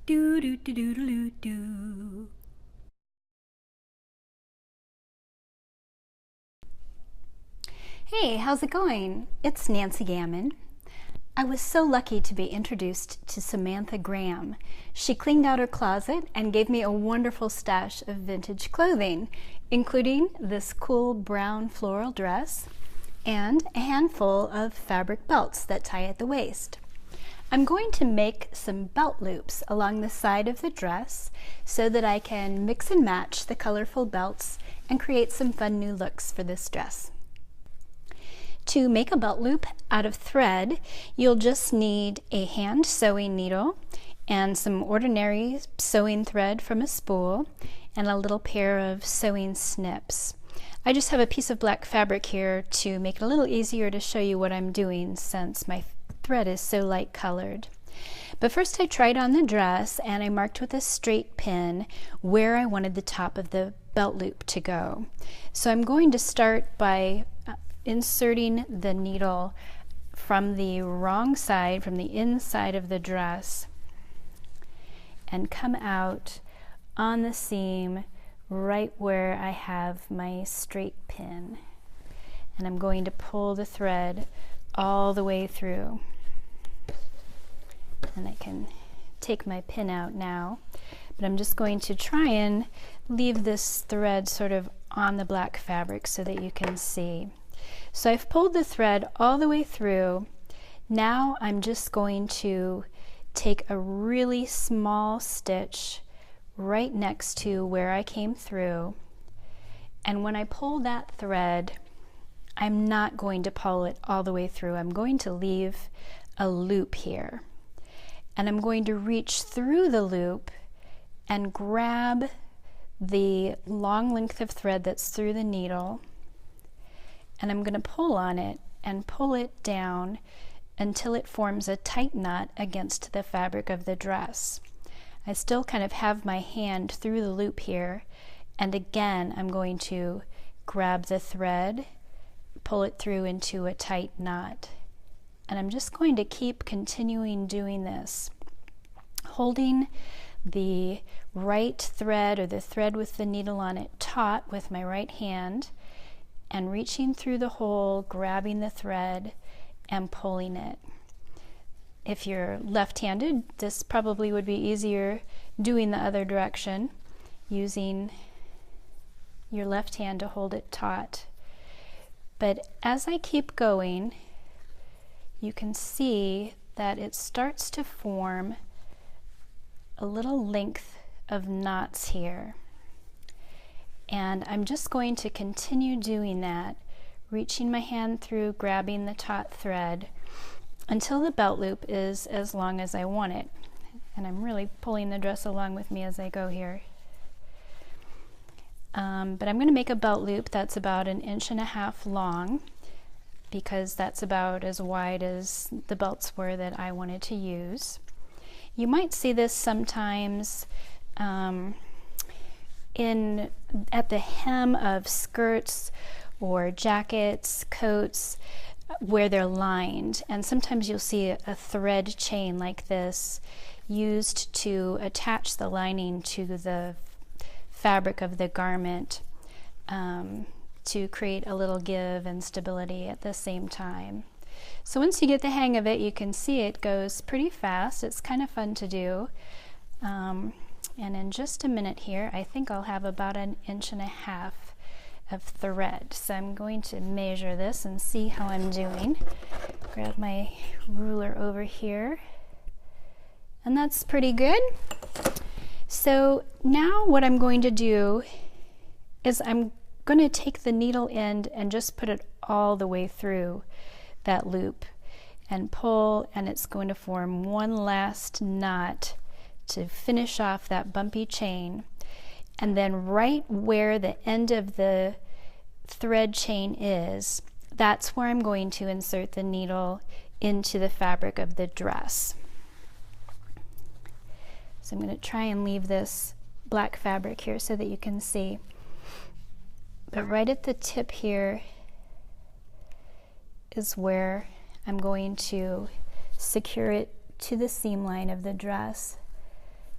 Do do do do do do. Hey, how's it going? It's Nancy Gamon. I was so lucky to be introduced to Samantha Graham. She cleaned out her closet and gave me a wonderful stash of vintage clothing, including this cool brown floral dress and a handful of fabric belts that tie at the waist. I'm going to make some belt loops along the side of the dress so that I can mix and match the colorful belts and create some fun new looks for this dress. To make a belt loop out of thread, you'll just need a hand sewing needle and some ordinary sewing thread from a spool and a little pair of sewing snips. I just have a piece of black fabric here to make it a little easier to show you what I'm doing since my thread is so light colored. But first I tried on the dress and I marked with a straight pin where I wanted the top of the belt loop to go. So I'm going to start by inserting the needle from the wrong side, from the inside of the dress, and come out on the seam right where I have my straight pin. And I'm going to pull the thread all the way through. And I can take my pin out now, but I'm just going to try and leave this thread sort of on the black fabric so that you can see. So I've pulled the thread all the way through. Now I'm just going to take a really small stitch right next to where I came through, and when I pull that thread, I'm not going to pull it all the way through. I'm going to leave a loop here, and I'm going to reach through the loop and grab the long length of thread that's through the needle, and I'm going to pull on it and pull it down until it forms a tight knot against the fabric of the dress. I still kind of have my hand through the loop here, and again I'm going to grab the thread, pull it through into a tight knot, and I'm just going to keep continuing doing this, holding the right thread or the thread with the needle on it taut with my right hand and reaching through the hole, grabbing the thread and pulling it. If you're left-handed, this probably would be easier doing the other direction, using your left hand to hold it taut. But as I keep going, you can see that it starts to form a little length of knots here. And I'm just going to continue doing that, reaching my hand through, grabbing the taut thread until the belt loop is as long as I want it. And I'm really pulling the dress along with me as I go here. But I'm going to make a belt loop that's about 1.5 inches long, because that's about as wide as the belts were that I wanted to use. You might see this sometimes at the hem of skirts or jackets, coats, where they're lined, and sometimes you'll see a thread chain like this used to attach the lining to the fabric of the garment to create a little give and stability at the same time. So once you get the hang of it, you can see it goes pretty fast. It's kind of fun to do. And in just a minute here, I think I'll have about 1.5 inches of thread. So I'm going to measure this and see how I'm doing. Grab my ruler over here. And that's pretty good. So now what I'm going to do is I'm going to take the needle end and just put it all the way through that loop and pull, and it's going to form one last knot to finish off that bumpy chain. And then right where the end of the thread chain is, that's where I'm going to insert the needle into the fabric of the dress. So I'm going to try and leave this black fabric here so that you can see. But right at the tip here is where I'm going to secure it to the seam line of the dress.